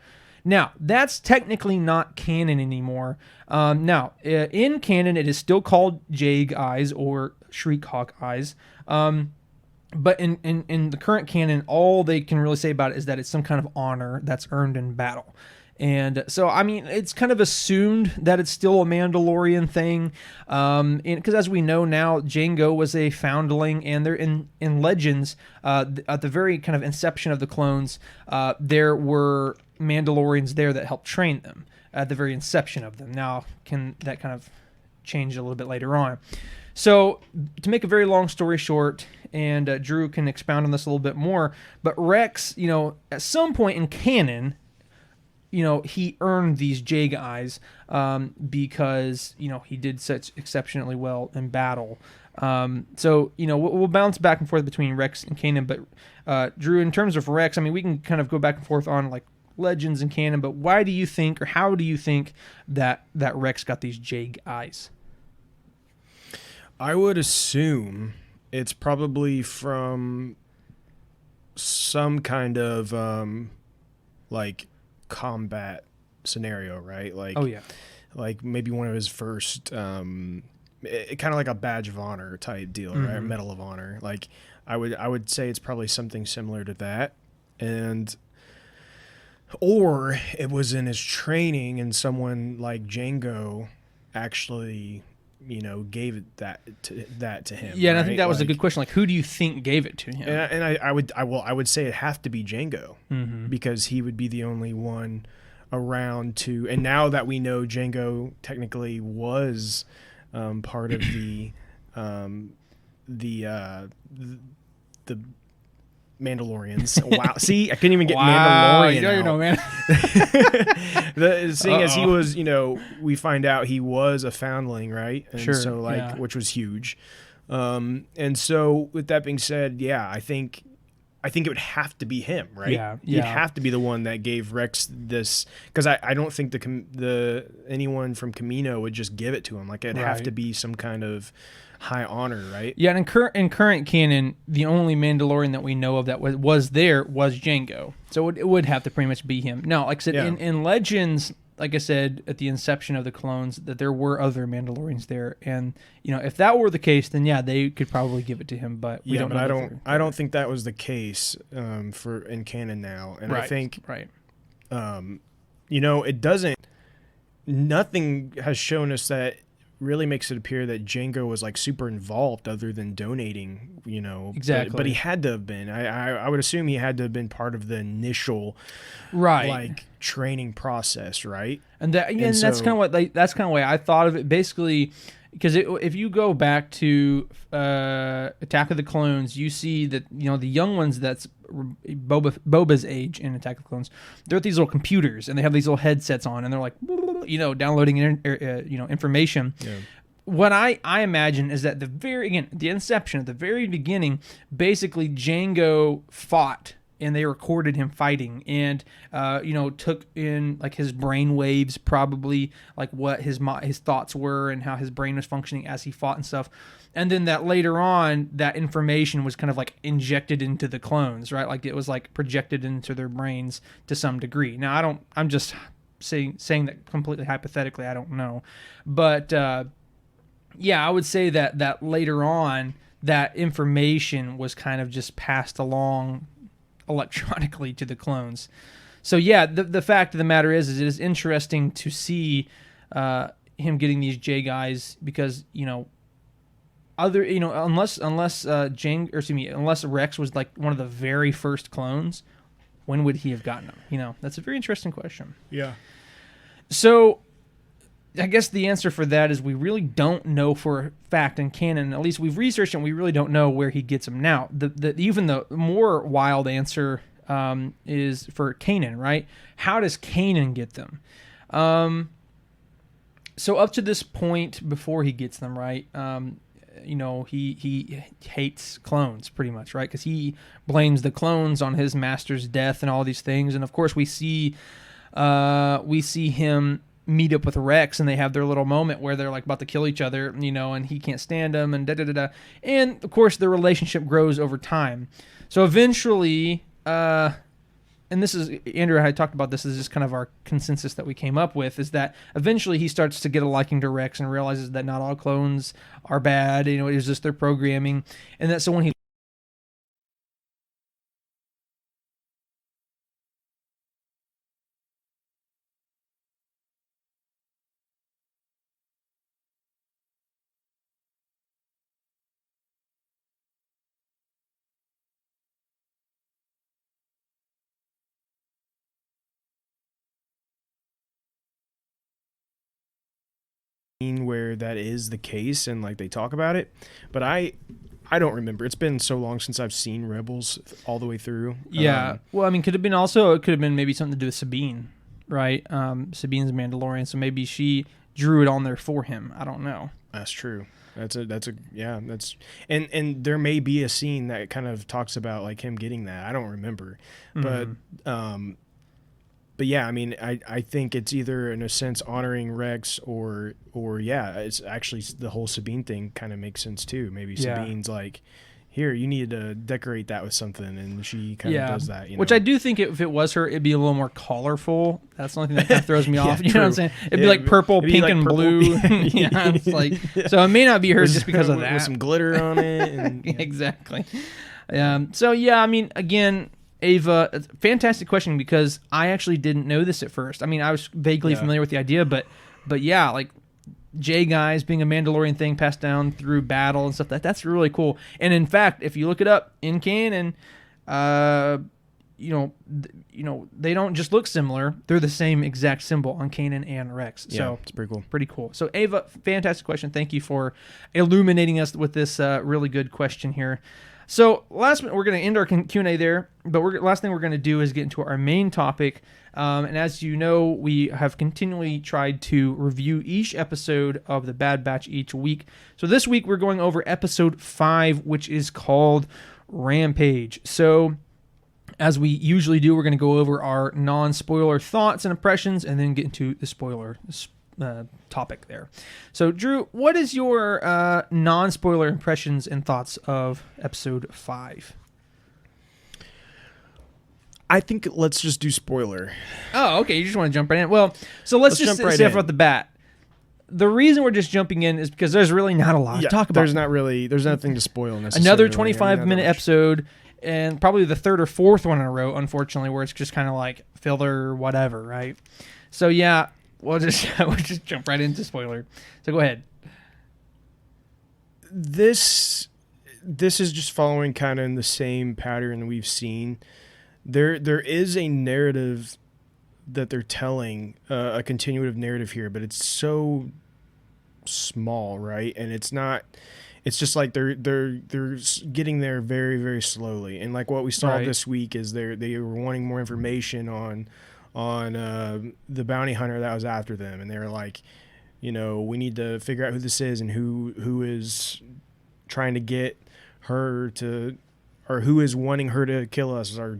Now, that's technically not canon anymore. Now, in canon, it is still called Jag eyes or Shriek Hawk eyes. But in the current canon, all they can really say about it is that it's some kind of honor that's earned in battle. And so, I mean, it's kind of assumed that it's still a Mandalorian thing, because as we know now, Jango was a foundling, and they're in Legends, at the very kind of inception of the clones, there were Mandalorians there that helped train them at the very inception of them. Now, can that kind of change a little bit later on? So, to make a very long story short, and Drew can expound on this a little bit more, but Rex, at some point in canon, he earned these Jag eyes because, he did such exceptionally well in battle. So, we'll bounce back and forth between Rex and Kanan. But, Drew, in terms of Rex, I mean, we can kind of go back and forth on, like, Legends and canon. But why do you think, or how do you think that Rex got these Jag eyes? I would assume it's probably from some kind of, combat scenario, right? Like, oh yeah, like maybe one of his first kind of like a badge of honor type deal, right? Medal of Honor. Like I would say it's probably something similar to that. And or it was in his training and someone like Jango actually gave that to him. Yeah, and right? I think that was a good question. Like, who do you think gave it to him? And I would say it have to be Jango, because he would be the only one around to. And now that we know Jango technically was part of the Mandalorians. Wow. See, I couldn't even get Mandalorian. You know, man. Seeing as he was, we find out he was a foundling, right? And sure. So which was huge. And so with that being said, yeah, I think it would have to be him, right? Yeah. You'd have to be the one that gave Rex this, because I don't think the anyone from Camino would just give it to him. Like it'd have to be some kind of high honor, right? Yeah, and in current canon, the only Mandalorian that we know of that was there was Jango. So it would have to pretty much be him. Now, like I said, in Legends, like I said, at the inception of the clones, that there were other Mandalorians there. And, if that were the case, then yeah, they could probably give it to him, but we don't know. I don't think that was the case for in canon now. And I think it doesn't, nothing has shown us that really makes it appear that Jango was like super involved other than donating, Exactly. But he had to have been. I would assume he had to have been part of the initial right like training process, right? And that's kind of what that's kind of way I thought of it. Basically, because if you go back to Attack of the Clones, you see that the young ones, that's Boba's age in Attack of the Clones, they're at these little computers and they have these little headsets on and they're like downloading information. Yeah. What I imagine is that the inception, at the very beginning, basically Jango fought and they recorded him fighting and took in like his brain waves, probably like what his thoughts were and how his brain was functioning as he fought and stuff. And then that later on, that information was kind of like injected into the clones, right? Like it was like projected into their brains to some degree. Now I'm just saying that completely hypothetically, I don't know. But I would say that later on, that information was kind of just passed along electronically to the clones. So the fact of the matter is it is interesting to see him getting these J guys, because unless Rex was like one of the very first clones, when would he have gotten them? That's a very interesting question. Yeah. So I guess the answer for that is we really don't know for a fact in canon. At least we've researched it and we really don't know where he gets them. Now, even the more wild answer is for Kanan, right? How does Kanan get them? So up to this point, before he gets them, right, he hates clones pretty much, right? Because he blames the clones on his master's death and all these things. And of course, we see him meet up with Rex and they have their little moment where they're like about to kill each other, and he can't stand them and da-da-da-da. And of course their relationship grows over time. So eventually, and this is, Andrew and I talked about this, is just kind of our consensus that we came up with, is that eventually he starts to get a liking to Rex and realizes that not all clones are bad, it's just their programming. And that so when he where that is the case and like they talk about it, but I don't remember. It's been so long since I've seen Rebels all the way through. Well, I mean, it could have been maybe something to do with Sabine, right? Sabine's a Mandalorian, so maybe she drew it on there for him. I don't know. That's true. And there may be a scene that kind of talks about like him getting that. I don't remember, but yeah, I mean, I think it's either in a sense honoring Rex or it's actually the whole Sabine thing kind of makes sense too. Maybe Sabine's like, here, you need to decorate that with something, and she kind of does that. Which I do think if it was her, it'd be a little more colorful. That's the only thing that kind of throws me off. You know what I'm saying? It'd be like purple, pink, and blue. It's like, so it may not be her just because of that. With some glitter on it. And, Exactly. So yeah, I mean, again, Ava, fantastic question, because I actually didn't know this at first. I mean, I was vaguely familiar with the idea, but yeah, like J guys being a Mandalorian thing passed down through battle and stuff, that's really cool. And in fact, if you look it up in canon, they don't just look similar; they're the same exact symbol on Kanan and Rex. So it's pretty cool. Pretty cool. So Ava, fantastic question. Thank you for illuminating us with this really good question here. So we're going to end our Q&A there, but last thing we're going to do is get into our main topic. And as you know, we have continually tried to review each episode of The Bad Batch each week. So this week we're going over episode 5, which is called Rampage. So as we usually do, we're going to go over our non-spoiler thoughts and impressions and then get into the spoiler topic there. So Drew, what is your non-spoiler impressions and thoughts of episode 5? I think let's just do spoiler. Oh, okay. You just want to jump right in. Well, so let's just say off the bat. The reason we're just jumping in is because there's really not a lot to talk about. There's nothing to spoil necessarily. Another 25-minute episode, and probably the third or fourth one in a row, unfortunately, where it's just kind of like filler, whatever, right? So yeah, we'll just jump right into spoiler. So go ahead. this is just following kind of in the same pattern we've seen. There is a narrative that they're telling, a continuative narrative here, but it's so small, right? And it's not. It's just like they're getting there very, very slowly. And like what we saw this week is they were wanting more information on the bounty hunter that was after them, and they were like, you know, we need to figure out who this is and who is trying to get her to, or who is wanting her to kill us or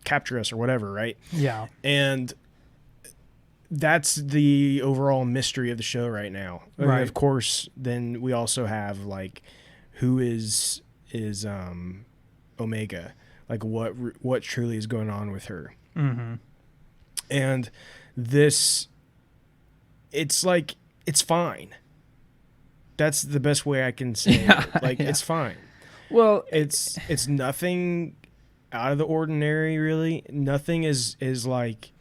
capture us or whatever, right? Yeah. And that's the overall mystery of the show right now. Right. And of course, then we also have like, who is Omega? Like what truly is going on with her? Mm-hmm. And this, it's like, it's fine. That's the best way I can say it. Like, it's fine. Well, it's nothing out of the ordinary, really. Nothing is like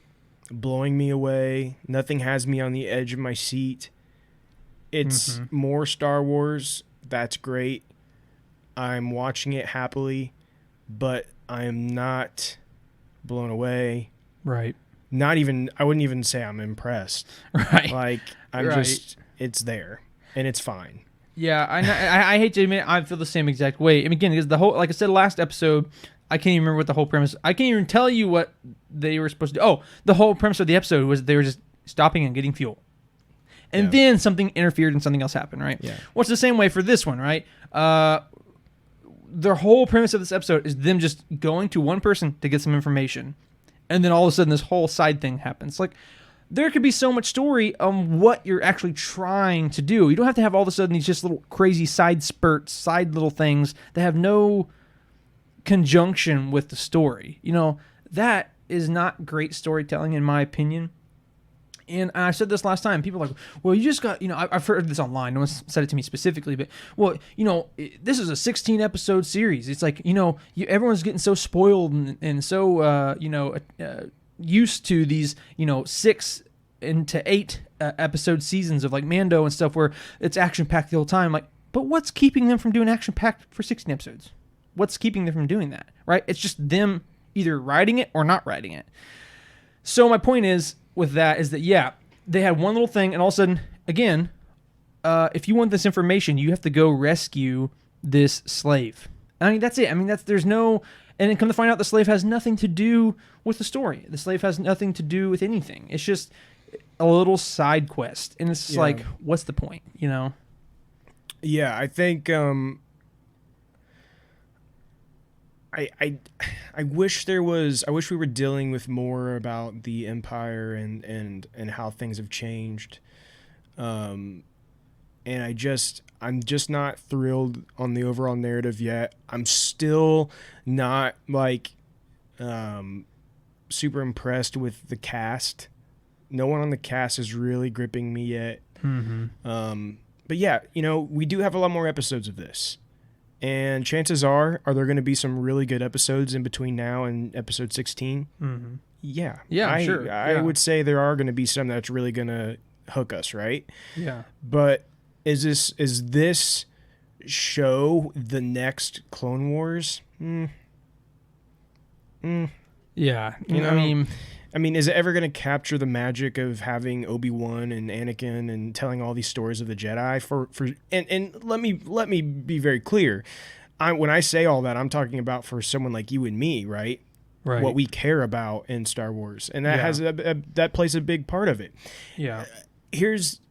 blowing me away. Nothing has me on the edge of my seat. It's more Star Wars. That's great. I'm watching it happily, but I am not blown away. Right. Not even, I wouldn't even say I'm impressed. Right. Like, I'm Right. just, it's there and it's fine. Yeah, I hate to admit I feel the same exact way. And again, because the whole, like I said last episode, I can't even remember what the whole premise. I can't even tell you what they were supposed to do. Oh, the whole premise of the episode was they were just stopping and getting fuel, and then something interfered and something else happened. Right? Yeah. Well, it's the same way for this one, right? The whole premise of this episode is them just going to one person to get some information, and then all of a sudden this whole side thing happens. Like, there could be so much story on what you're actually trying to do. You don't have to have all of a sudden these just little crazy side spurts, side little things that have no conjunction with the story. You know, that is not great storytelling in my opinion. And I said this last time. People are like, well, you just got, you know, I've heard this online. No one said it to me specifically, but, well, you know, this is a 16-episode series. It's like, you know, everyone's getting so spoiled and so, used to these, 6 into 8 episode seasons of like Mando and stuff where it's action-packed the whole time. Like, but what's keeping them from doing action-packed for 16 episodes? What's keeping them from doing that, right? It's just them either writing it or not writing it. So my point is, with that is that, yeah, they had one little thing, and all of a sudden, again, if you want this information, you have to go rescue this slave. I mean, that's it. I mean, there's no, and then come to find out the slave has nothing to do with the story. The slave has nothing to do with anything. It's just a little side quest, and it's like, what's the point, you know? Yeah, I think I wish there was. I wish we were dealing with more about the Empire and how things have changed. And I'm just not thrilled on the overall narrative yet. I'm still not like super impressed with the cast. No one on the cast is really gripping me yet. But yeah, we do have a lot more episodes of this. And chances are there going to be some really good episodes in between now and episode 16? Yeah. Yeah, sure. I would say there are going to be some that's really going to hook us, right? Yeah. But is this show the next Clone Wars? Yeah. I mean, is it ever going to capture the magic of having Obi-Wan and Anakin and telling all these stories of the Jedi? And let me be very clear. When I say all that, I'm talking about for someone like you and me, right? Right. What we care about in Star Wars, and that has that plays a big part of it. Yeah. Here's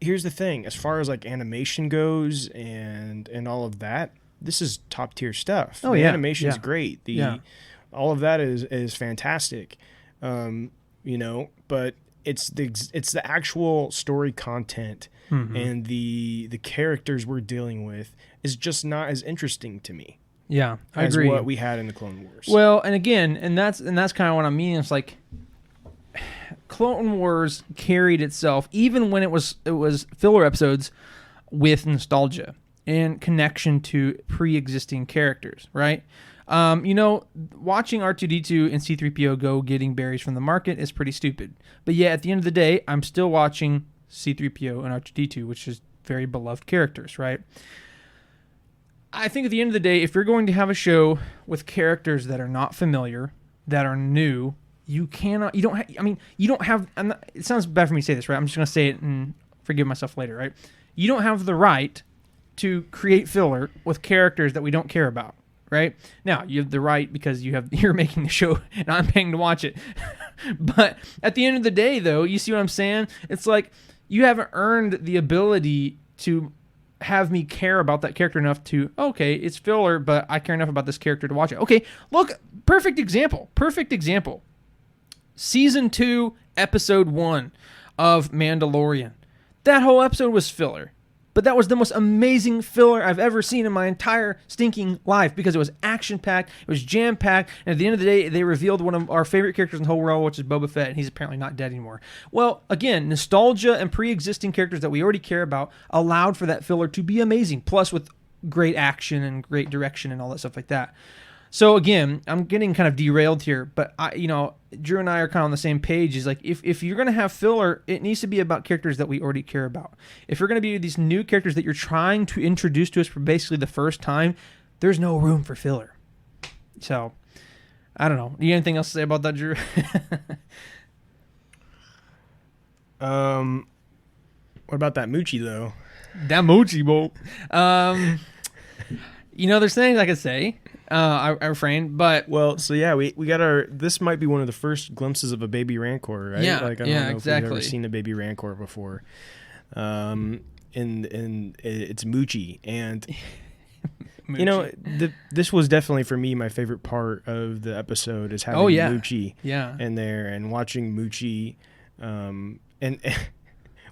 the thing: as far as like animation goes and all of that, this is top tier stuff. Oh, the yeah. animation's Yeah. great. All of that is fantastic. But it's the actual story content and the characters we're dealing with is just not as interesting to me. Yeah, I as agree. what we had in the Clone Wars. Well, and again, and that's kind of what I mean. It's like Clone Wars carried itself, even when it was filler episodes, with nostalgia and connection to pre-existing characters, right? Watching R2-D2 and C-3PO go getting berries from the market is pretty stupid. But yeah, at the end of the day, I'm still watching C-3PO and R2-D2, which is very beloved characters, right? I think at the end of the day, if you're going to have a show with characters that are not familiar, that are new, you don't have, it sounds bad for me to say this, right? I'm just going to say it and forgive myself later, right? You don't have the right to create filler with characters that we don't care about, right? Now, you have the right because you're making the show and I'm paying to watch it. But at the end of the day, though, you see what I'm saying? It's like you haven't earned the ability to have me care about that character enough to, okay, it's filler, but I care enough about this character to watch it. Okay, look, perfect example. Season 2, Episode 1 of Mandalorian. That whole episode was filler. But that was the most amazing filler I've ever seen in my entire stinking life because it was action-packed, it was jam-packed, and at the end of the day, they revealed one of our favorite characters in the whole world, which is Boba Fett, and he's apparently not dead anymore. Well, again, nostalgia and pre-existing characters that we already care about allowed for that filler to be amazing, plus with great action and great direction and all that stuff like that. So again, I'm getting kind of derailed here, but Drew and I are kind of on the same page. Is like if you're going to have filler, it needs to be about characters that we already care about. If you're going to be these new characters that you're trying to introduce to us for basically the first time, there's no room for filler. So I don't know. Do you have anything else to say about that, Drew? What about that Muchi though? That Muchi, bro. There's things I could say. I refrain, but well, so yeah, we got this might be one of the first glimpses of a baby Rancor, right? Yeah, like I don't know if we've ever seen a baby Rancor before. And it's Muchi, and this was definitely for me my favorite part of the episode is having Muchi in there and watching Muchi, and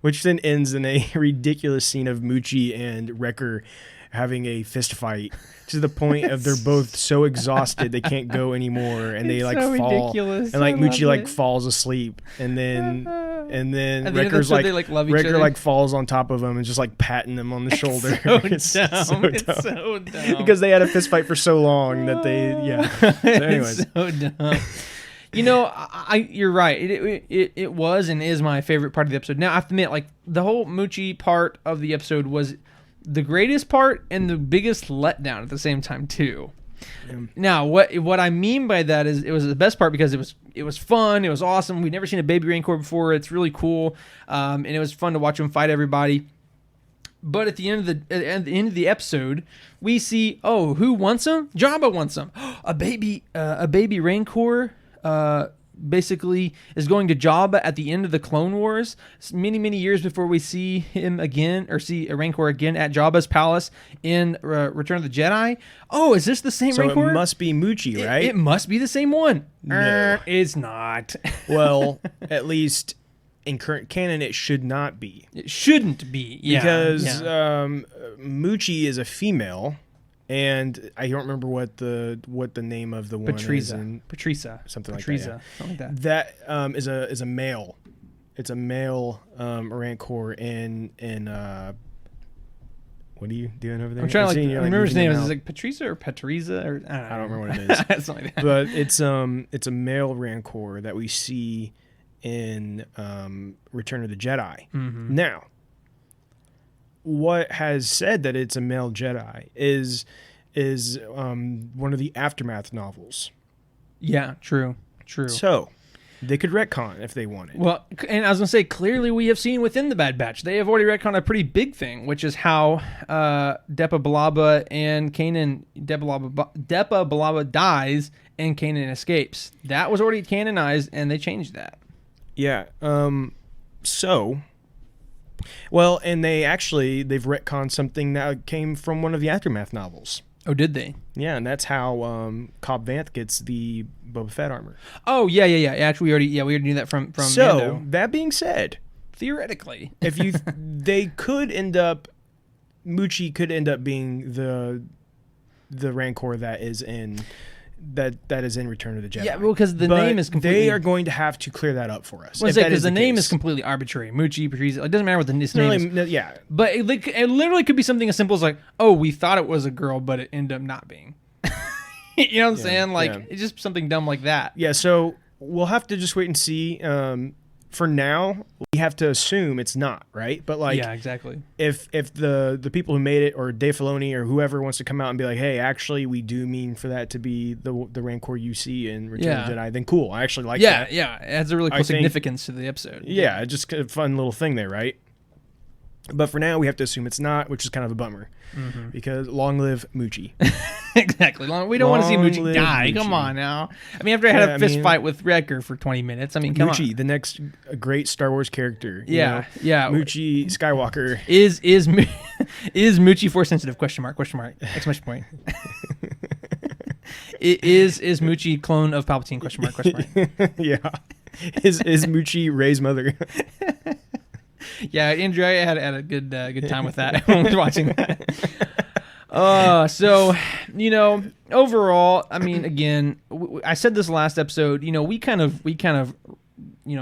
which then ends in a ridiculous scene of Muchi and Wrecker having a fist fight to the point of they're both so exhausted they can't go anymore, and they like so fall ridiculous. And like Muchi like falls asleep, and then Wrecker's like Wrecker like falls on top of him and just like patting him on the shoulder. It's so dumb because they had a fist fight for so long that they So anyways, it's so dumb. You're right. It was and is my favorite part of the episode. Now I have to admit, like the whole Muchi part of the episode was the greatest part and the biggest letdown at the same time too. Yeah. Now, what I mean by that is it was the best part because it was fun, it was awesome. We'd never seen a baby Rancor before. It's really cool, and it was fun to watch him fight everybody. But at the end of the episode, we see who wants him? Jabba wants him. A baby Rancor. Basically is going to Jabba at the end of the Clone Wars, many years before we see him again or see a Rancor again at Jabba's palace in Return of the Jedi. Oh, is this the same Rancor? So it must be Muchi, right? It must be the same one. No. It's not. Well, at least in current canon, it should not be. It shouldn't be, because Muchi is a female. And I don't remember what the name of the one is. Patricia. Something like that. That is a male. It's a male Rancor in what are you doing over there? I'm trying to remember his name. Is it like Patricia or Patriza or I don't remember what it is. Something like that. But it's a male Rancor that we see in Return of the Jedi. Mm-hmm. Now, what has said that it's a male Jedi is one of the Aftermath novels. Yeah, true. So they could retcon if they wanted. Well, and I was going to say, clearly we have seen within the Bad Batch, they have already retconned a pretty big thing, which is how Depa Billaba and Kanan, Depa Billaba dies and Kanan escapes. That was already canonized, and they changed that. Yeah. Well, and they've retconned something that came from one of the Aftermath novels. Oh, did they? Yeah, and that's how Cobb Vanth gets the Boba Fett armor. Oh, yeah. Actually, we already knew that from So, Mando. That being said, theoretically, Muchi could end up being the Rancor that is in Return of the Jedi. Yeah, well, because the name is completely... They are going to have to clear that up for us. Because the name is completely arbitrary. Muchi, Patricia, it doesn't matter what his name is. No, yeah. But it literally could be something as simple as like, oh, we thought it was a girl, but it ended up not being. You know what I'm saying? Like, it's just something dumb like that. Yeah, so we'll have to just wait and see. for now, we have to assume it's not, right? But like, yeah, exactly. If the people who made it, or Dave Filoni, or whoever wants to come out and be like, hey, actually, we do mean for that to be the Rancor you see in Return of the Jedi, then cool. I actually like that. Yeah, it adds a really cool significance to the episode. Yeah, just a fun little thing there, right? But for now, we have to assume it's not, which is kind of a bummer. Because long live Muchi. Exactly. We don't want to see Muchi die. Muchi. Come on now. I mean, after I had a fist fight with Wrecker for 20 minutes, I mean, come Muchi, on. the next great Star Wars character. Yeah. Muchi Skywalker. Is Muchi force sensitive? Question mark. Exclamation point. Is Muchi clone of Palpatine? Question mark. Yeah. Is Muchi Rey's mother? Yeah, Andrew, I had a good time with that when I was watching that. So, overall, I mean, again, I said this last episode, we kind of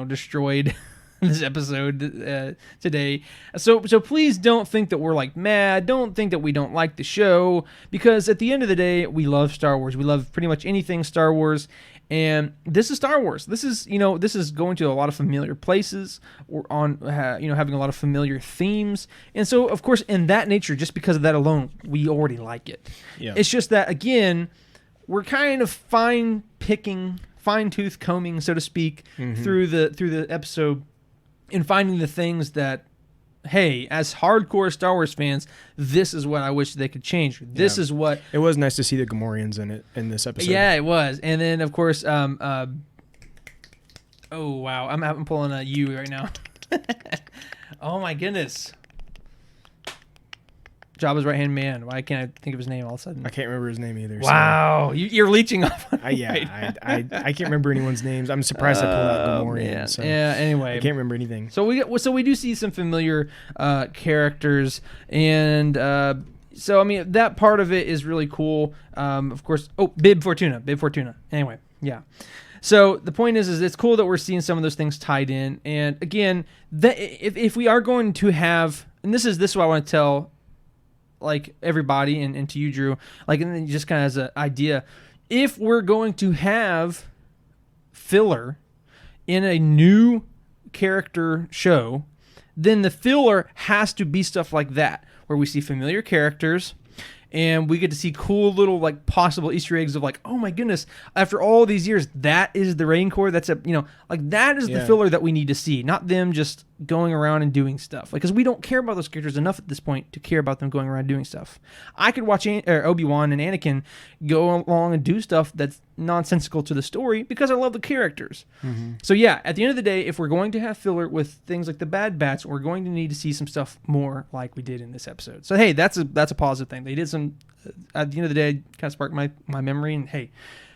destroyed this episode today. So please don't think that we're like mad. Don't think that we don't like the show, because at the end of the day, we love Star Wars. We love pretty much anything Star Wars. And this is Star Wars. This is going to a lot of familiar places, or having a lot of familiar themes. And so, of course, in that nature, just because of that alone, we already like it. Yeah. It's just that, again, we're kind of fine-tooth combing, so to speak, through the episode, and finding the things that, hey, as hardcore Star Wars fans, this is what I wish they could change. This is what... It was nice to see the Gamorreans in this episode. Yeah, it was. And then, of course, oh, wow. I'm pulling a U right now. Oh, my goodness. Jabba's right-hand man. Why can't I think of his name all of a sudden? I can't remember his name either. Wow. So. You're leeching off. I can't remember anyone's names. I'm surprised I pulled out Gamorrean. So yeah, anyway. I can't remember anything. So we do see some familiar characters, and so I mean that part of it is really cool. Of course, Bib Fortuna. Anyway, yeah. So the point is it's cool that we're seeing some of those things tied in, and again, if we are going to have, and this is what I want to tell, like everybody, and to you, Drew, like, and then just kind of as an idea, if we're going to have filler in a new character show, then the filler has to be stuff like that, where we see familiar characters and we get to see cool little like possible Easter eggs of like, oh my goodness, after all these years, that is the Rancor. That's that is the filler that we need to see, not them just going around and doing stuff. Because we don't care about those characters enough at this point to care about them going around doing stuff. I could watch Obi-Wan and Anakin go along and do stuff that's nonsensical to the story because I love the characters. So yeah, at the end of the day, if we're going to have filler with things like the Bad Batch, we're going to need to see some stuff more like we did in this episode. So hey, that's a positive thing. They did some, at the end of the day, kind of sparked my memory, and hey,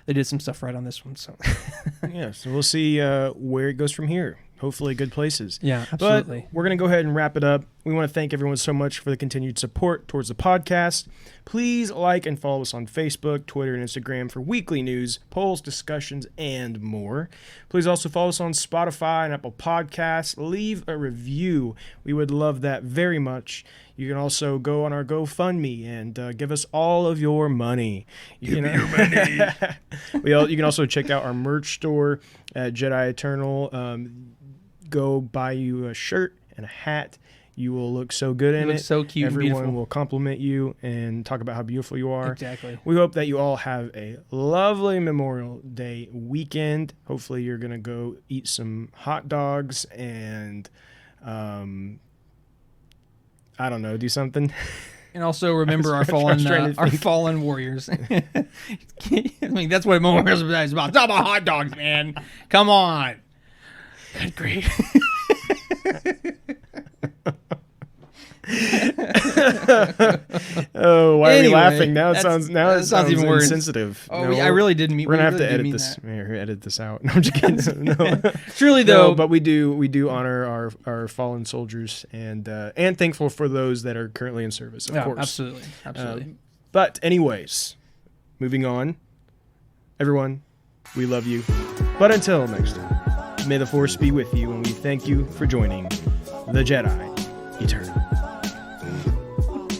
they did some stuff right on this one. So yeah, so we'll see where it goes from here. Hopefully good places. Yeah, absolutely. But we're going to go ahead and wrap it up. We want to thank everyone so much for the continued support towards the podcast. Please like and follow us on Facebook, Twitter, and Instagram for weekly news, polls, discussions, and more. Please also follow us on Spotify and Apple Podcasts. Leave a review. We would love that very much. You can also go on our GoFundMe and give us all of your money. Give me your money. You can also check out our merch store at Jedi Eternal. Go buy you a shirt and a hat. You will look so good in it. So cute. Everyone will compliment you and talk about how beautiful you are. Exactly. We hope that you all have a lovely Memorial Day weekend. Hopefully you're going to go eat some hot dogs and, I don't know, do something. And also remember our fallen warriors. I mean, that's what Memorial Day is about. It's not about hot dogs, man. Come on. Good grief. Oh, why are we laughing? Now it sounds even worse. Insensitive. Oh, I really didn't mean. We're gonna have to edit this. Edit this out. No, I'm just kidding. No. Truly though, no, but we do honor our fallen soldiers and thankful for those that are currently in service. Of course, absolutely. But anyways, moving on. Everyone, we love you. But until next time. May the Force be with you, and we thank you for joining the Jedi Eternal.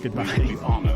Goodbye. We honor